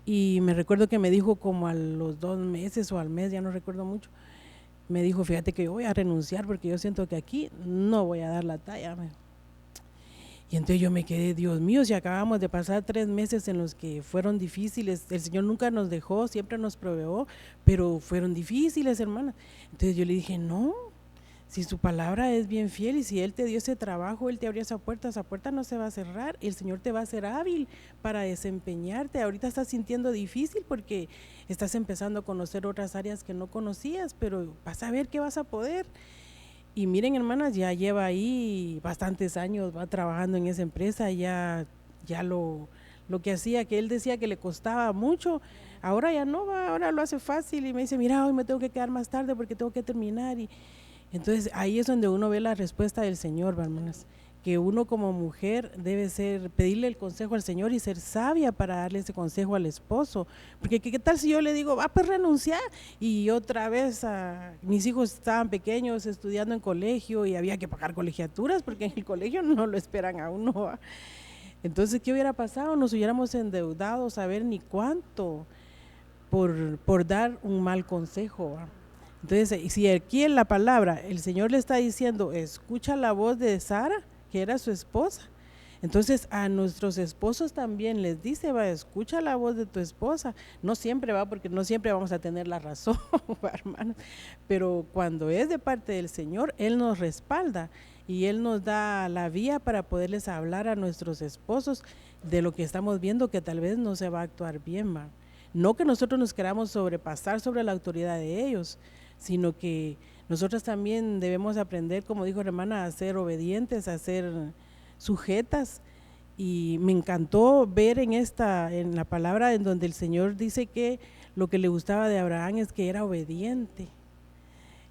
B: Y me recuerdo que me dijo como a los 2 meses o al mes, ya no recuerdo mucho, me dijo, fíjate que yo voy a renunciar porque yo siento que aquí no voy a dar la talla. Y entonces yo me quedé, Dios mío, si acabamos de pasar 3 meses en los que fueron difíciles, el Señor nunca nos dejó, siempre nos proveó, pero fueron difíciles, hermana. Entonces yo le dije, no, si su palabra es bien fiel y si Él te dio ese trabajo, Él te abrió esa puerta no se va a cerrar, el Señor te va a hacer hábil para desempeñarte. Ahorita estás sintiendo difícil porque estás empezando a conocer otras áreas que no conocías, pero vas a ver que vas a poder. Y miren, hermanas, ya lleva ahí bastantes años, va trabajando en esa empresa, ya lo que hacía, que él decía que le costaba mucho, ahora ya no va, ahora lo hace fácil y me dice, mira, hoy me tengo que quedar más tarde porque tengo que terminar. Y entonces ahí es donde uno ve la respuesta del Señor, hermanas, que uno como mujer debe pedirle el consejo al Señor y ser sabia para darle ese consejo al esposo, porque ¿qué tal si yo le digo, va pues renunciar? Y otra vez mis hijos estaban pequeños estudiando en colegio y había que pagar colegiaturas porque en el colegio no lo esperan a uno, ¿va? Entonces, ¿qué hubiera pasado? Nos hubiéramos endeudado, saber ni cuánto por dar un mal consejo, ¿va? Entonces, si aquí en la palabra el Señor le está diciendo, escucha la voz de Sara, que era su esposa, entonces a nuestros esposos también les dice, va, escucha la voz de tu esposa. No siempre va, porque no siempre vamos a tener la razón, hermanos, pero cuando es de parte del Señor, Él nos respalda y Él nos da la vía para poderles hablar a nuestros esposos de lo que estamos viendo que tal vez no se va a actuar bien, va. No que nosotros nos queramos sobrepasar sobre la autoridad de ellos, sino que nosotros también debemos aprender, como dijo la hermana, a ser obedientes, a ser sujetas. Y me encantó ver en la palabra en donde el Señor dice que lo que le gustaba de Abraham es que era obediente.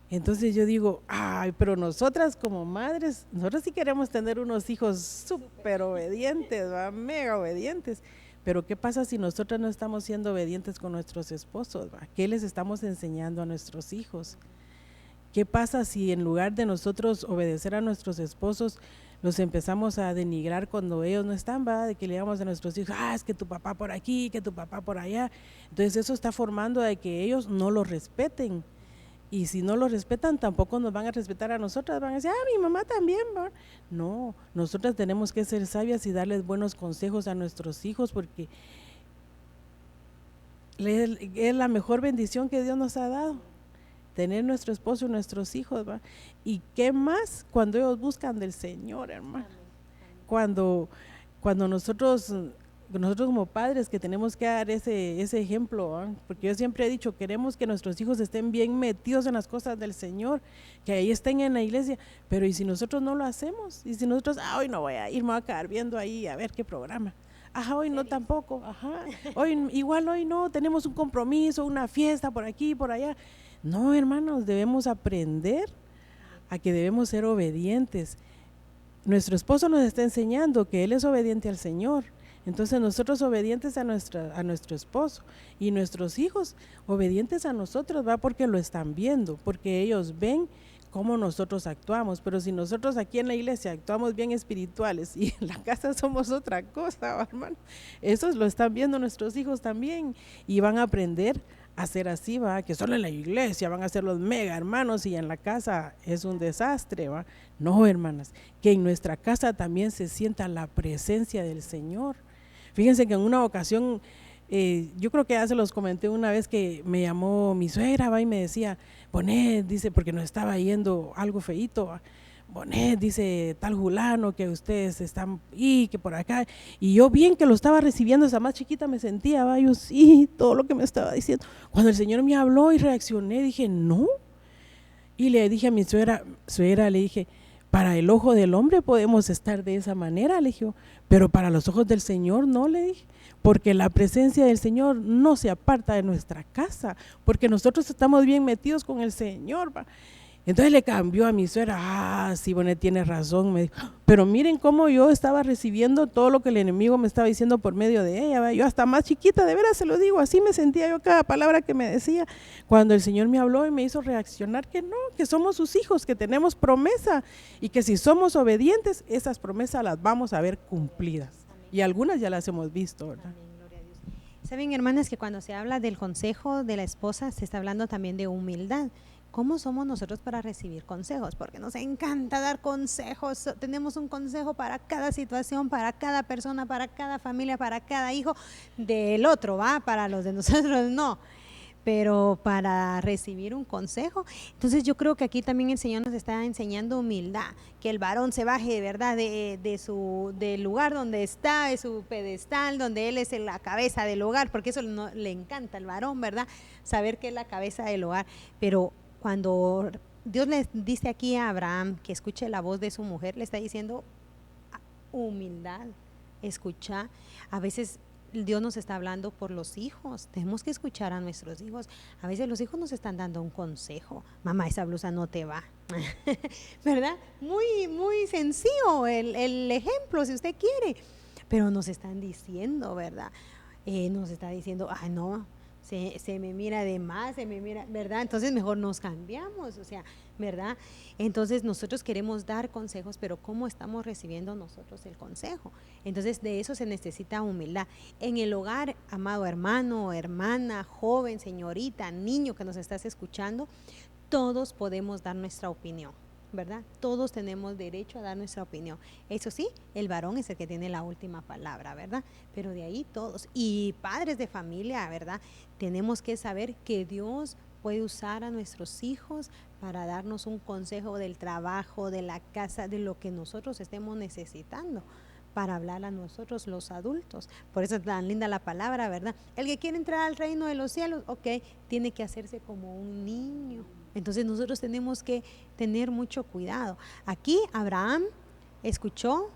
B: Entonces yo digo, ay, pero nosotras como madres, nosotros sí queremos tener unos hijos súper obedientes, ¿va? Mega obedientes. Pero ¿qué pasa si nosotras no estamos siendo obedientes con nuestros esposos, ¿va? ¿Qué les estamos enseñando a nuestros hijos? ¿Qué pasa si en lugar de nosotros obedecer a nuestros esposos, los empezamos a denigrar cuando ellos no están, ¿va? De que le digamos a nuestros hijos, es que tu papá por aquí, que tu papá por allá. Entonces eso está formando de que ellos no lo respeten. Y si no lo respetan, tampoco nos van a respetar a nosotras, van a decir, mi mamá también, ¿va? No, nosotras tenemos que ser sabias y darles buenos consejos a nuestros hijos, porque es la mejor bendición que Dios nos ha dado, tener nuestro esposo y nuestros hijos, ¿va? Y qué más cuando ellos buscan del Señor, hermano. Cuando nosotros como padres que tenemos que dar ese ejemplo, ¿eh? Porque yo siempre he dicho, queremos que nuestros hijos estén bien metidos en las cosas del Señor, que ahí estén en la iglesia, pero ¿y si nosotros no lo hacemos? Y si nosotros, hoy no voy a ir, me voy a quedar viendo ahí a ver qué programa, hoy no tampoco, igual hoy no, tenemos un compromiso, una fiesta por aquí, por allá. No, hermanos, debemos aprender a que debemos ser obedientes. Nuestro esposo nos está enseñando que él es obediente al Señor. Entonces nosotros obedientes a nuestro esposo y nuestros hijos obedientes a nosotros, va, porque lo están viendo, porque ellos ven cómo nosotros actuamos. Pero si nosotros aquí en la iglesia actuamos bien espirituales y en la casa somos otra cosa, hermano, esos lo están viendo nuestros hijos también y van a aprender a ser así, va, que solo en la iglesia van a ser los mega hermanos y en la casa es un desastre, va. No, hermanas, que en nuestra casa también se sienta la presencia del Señor. Fíjense que en una ocasión, yo creo que ya se los comenté una vez, que me llamó mi suegra, va, y me decía, Bonet, dice, porque nos estaba yendo algo feíto, va. Bonet, dice tal fulano que ustedes están y que por acá, y yo bien que lo estaba recibiendo, esa más chiquita me sentía, va, yo sí, todo lo que me estaba diciendo. Cuando el Señor me habló y reaccioné, dije, no, y le dije a mi suegra, le dije, para el ojo del hombre podemos estar de esa manera, le dije, pero para los ojos del Señor no, le dije, porque la presencia del Señor no se aparta de nuestra casa, porque nosotros estamos bien metidos con el Señor, va. Entonces le cambió a mi suegra, sí, Bonet, tienes razón, me dijo, pero miren cómo yo estaba recibiendo todo lo que el enemigo me estaba diciendo por medio de ella, yo hasta más chiquita, de veras se lo digo, así me sentía yo cada palabra que me decía, cuando el Señor me habló y me hizo reaccionar que no, que somos sus hijos, que tenemos promesa y que si somos obedientes, esas promesas las vamos a ver cumplidas. Y algunas ya las hemos visto, ¿verdad?
A: Amén, gloria a Dios. Saben, hermanas, que cuando se habla del consejo de la esposa, se está hablando también de humildad. ¿Cómo somos nosotros para recibir consejos? Porque nos encanta dar consejos. Tenemos un consejo para cada situación, para cada persona, para cada familia, para cada hijo del otro, ¿va? Para los de nosotros no. Pero para recibir un consejo, entonces yo creo que aquí también el Señor nos está enseñando humildad, que el varón se baje, ¿verdad?, del lugar donde está, de su pedestal, donde él es la cabeza del hogar, porque eso le encanta al varón, ¿verdad?, saber que es la cabeza del hogar. Pero cuando Dios le dice aquí a Abraham que escuche la voz de su mujer, le está diciendo humildad, escucha. A veces Dios nos está hablando por los hijos, tenemos que escuchar a nuestros hijos. A veces los hijos nos están dando un consejo, mamá, esa blusa no te va, ¿verdad? Muy, muy sencillo el ejemplo, si usted quiere, pero nos están diciendo, ¿verdad? Nos está diciendo, ay no, se me mira de más, se me mira, ¿verdad? Entonces mejor nos cambiamos, o sea, ¿verdad? Entonces nosotros queremos dar consejos, pero ¿cómo estamos recibiendo nosotros el consejo? Entonces de eso se necesita humildad. En el hogar, amado hermano, hermana, joven, señorita, niño que nos estás escuchando, todos podemos dar nuestra opinión, ¿verdad? Todos tenemos derecho a dar nuestra opinión. Eso sí, el varón es el que tiene la última palabra, ¿verdad? Pero de ahí todos, y padres de familia, ¿verdad? Tenemos que saber que Dios puede usar a nuestros hijos para darnos un consejo del trabajo, de la casa, de lo que nosotros estemos necesitando, para hablar a nosotros los adultos. Por eso es tan linda la palabra, ¿verdad? El que quiere entrar al reino de los cielos, ok, tiene que hacerse como un niño. Entonces nosotros tenemos que tener mucho cuidado. Aquí Abraham escuchó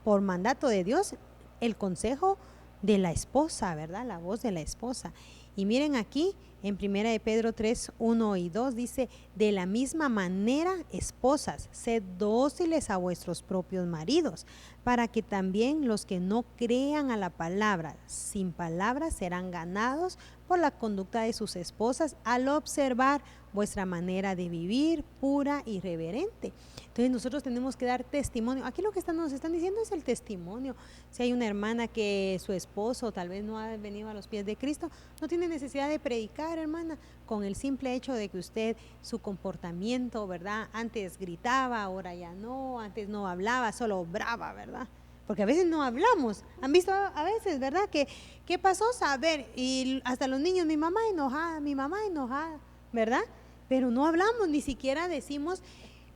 A: por mandato de Dios el consejo de la esposa, ¿verdad? La voz de la esposa. Y miren aquí en 1 de Pedro 3, 1 y 2 dice, de la misma manera, esposas, sed dóciles a vuestros propios maridos, para que también los que no crean a la palabra, sin palabras, serán ganados por la conducta de sus esposas al observar vuestra manera de vivir pura y reverente. Entonces nosotros tenemos que dar testimonio. Aquí lo que nos están diciendo es el testimonio. Si hay una hermana que su esposo tal vez no ha venido a los pies de Cristo, no tiene necesidad de predicar, hermana, con el simple hecho de que usted, su comportamiento, ¿verdad? Antes gritaba, ahora ya no, antes no hablaba, solo obraba, ¿verdad? Porque a veces no hablamos. Han visto a veces, ¿verdad? ¿Qué pasó? Saber. Y hasta los niños, mi mamá enojada, ¿verdad? Pero no hablamos, ni siquiera decimos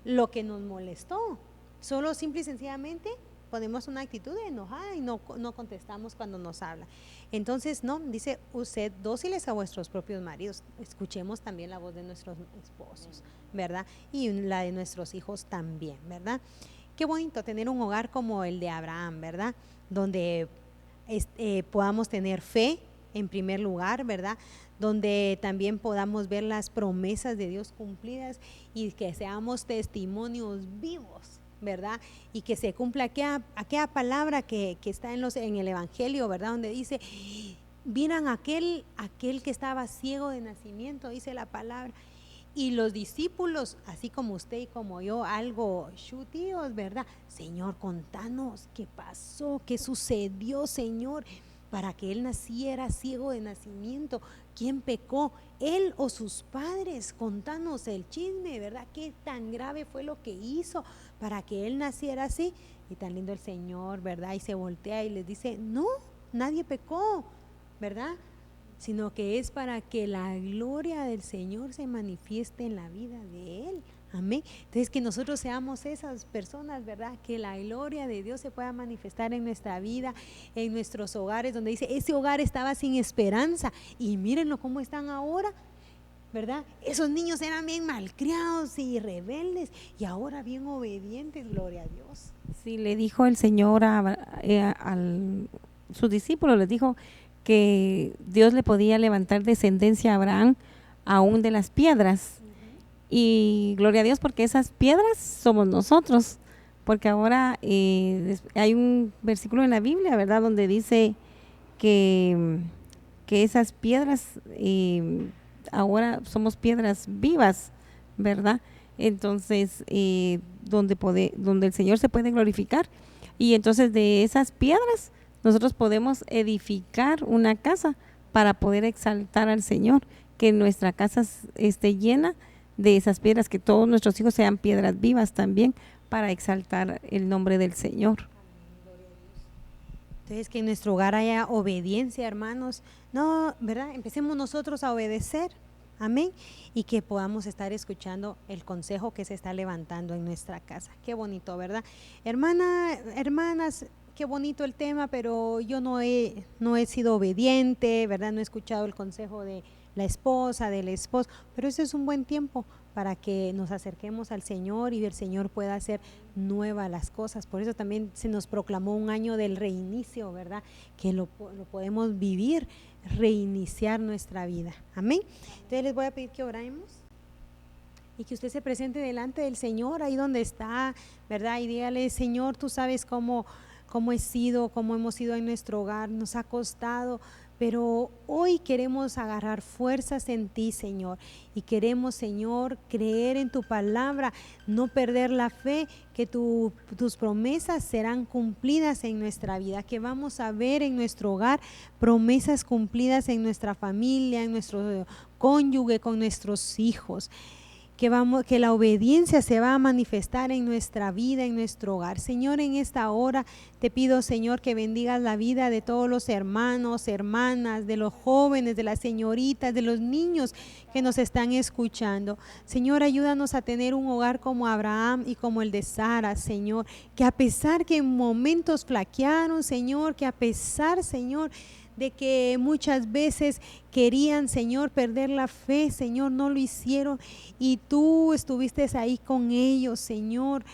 A: lo que nos molestó. Solo simple y sencillamente ponemos una actitud de enojada y no contestamos cuando nos habla. Entonces, no, dice, usted dóciles a vuestros propios maridos. Escuchemos también la voz de nuestros esposos, ¿verdad? Y la de nuestros hijos también, ¿verdad? Qué bonito tener un hogar como el de Abraham, ¿verdad? Donde podamos tener fe en primer lugar, ¿verdad? Donde también podamos ver las promesas de Dios cumplidas y que seamos testimonios vivos, ¿verdad? Y que se cumpla aquella palabra que está en el Evangelio, ¿verdad? Donde dice, miran aquel que estaba ciego de nacimiento, dice la palabra. Y los discípulos, así como usted y como yo, algo chutíos, ¿verdad? Señor, contanos qué pasó, qué sucedió, Señor, para que él naciera ciego de nacimiento. ¿Quién pecó? ¿Él o sus padres? Contanos el chisme, ¿verdad? ¿Qué tan grave fue lo que hizo para que él naciera así? Y tan lindo el Señor, ¿verdad? Y se voltea y les dice, no, nadie pecó, ¿verdad? Sino que es para que la gloria del Señor se manifieste en la vida de Él. Amén. Entonces que nosotros seamos esas personas, ¿verdad? Que la gloria de Dios se pueda manifestar en nuestra vida, en nuestros hogares, donde dice, ese hogar estaba sin esperanza y mírenlo cómo están ahora, ¿verdad? Esos niños eran bien malcriados y rebeldes y ahora bien obedientes, gloria a Dios.
C: Sí, le dijo el Señor sus discípulos, les dijo que Dios le podía levantar descendencia a Abraham aún de las piedras. Y gloria a Dios porque esas piedras somos nosotros. Porque ahora hay un versículo en la Biblia, ¿verdad? Donde dice que esas piedras ahora somos piedras vivas, ¿verdad? Entonces, donde el Señor se puede glorificar. Y entonces de esas piedras nosotros podemos edificar una casa para poder exaltar al Señor, que nuestra casa esté llena de esas piedras, que todos nuestros hijos sean piedras vivas también para exaltar el nombre del Señor.
A: Entonces, que en nuestro hogar haya obediencia, hermanos. No, ¿verdad? Empecemos nosotros a obedecer. Amén. Y que podamos estar escuchando el consejo que se está levantando en nuestra casa. Qué bonito, ¿verdad? Hermanas, qué bonito el tema, pero yo no he sido obediente, ¿verdad? No he escuchado el consejo de la esposa, del esposo, pero ese es un buen tiempo para que nos acerquemos al Señor y el Señor pueda hacer nuevas las cosas. Por eso también se nos proclamó un año del reinicio, ¿verdad? Que lo podemos vivir, reiniciar nuestra vida. Amén. Entonces les voy a pedir que oremos y que usted se presente delante del Señor ahí donde está, ¿verdad? Y dígale: Señor, tú sabes cómo hemos sido en nuestro hogar, nos ha costado, pero hoy queremos agarrar fuerzas en ti, Señor, y queremos, Señor, creer en tu palabra, no perder la fe, que tus promesas serán cumplidas en nuestra vida, que vamos a ver en nuestro hogar promesas cumplidas en nuestra familia, en nuestro cónyuge, con nuestros hijos. Que la obediencia se va a manifestar en nuestra vida, en nuestro hogar. Señor, en esta hora te pido, Señor, que bendigas la vida de todos los hermanos, hermanas, de los jóvenes, de las señoritas, de los niños que nos están escuchando. Señor, ayúdanos a tener un hogar como Abraham y como el de Sara, Señor, que a pesar que en momentos flaquearon, Señor, que a pesar, Señor, de que muchas veces querían, Señor, perder la fe, Señor, no lo hicieron y tú estuviste ahí con ellos, Señor.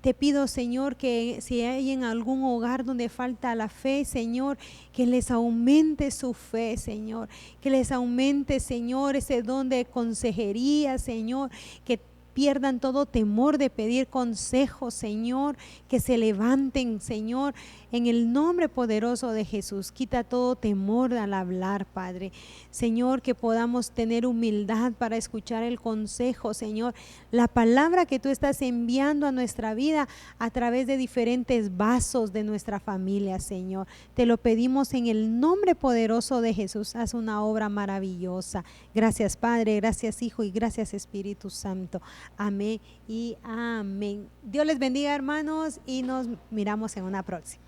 A: Te pido, Señor, que si hay en algún hogar donde falta la fe, Señor, que les aumente su fe, Señor, que les aumente, Señor, ese don de consejería, Señor, que pierdan todo temor de pedir consejo, Señor, que se levanten, Señor, en el nombre poderoso de Jesús. Quita todo temor al hablar, Padre. Señor, que podamos tener humildad para escuchar el consejo, Señor, la palabra que tú estás enviando a nuestra vida a través de diferentes vasos de nuestra familia, Señor. Te lo pedimos en el nombre poderoso de Jesús. Haz una obra maravillosa. Gracias, Padre, gracias, Hijo, y gracias, Espíritu Santo. Amén y amén. Dios les bendiga, hermanos, y nos miramos en una próxima.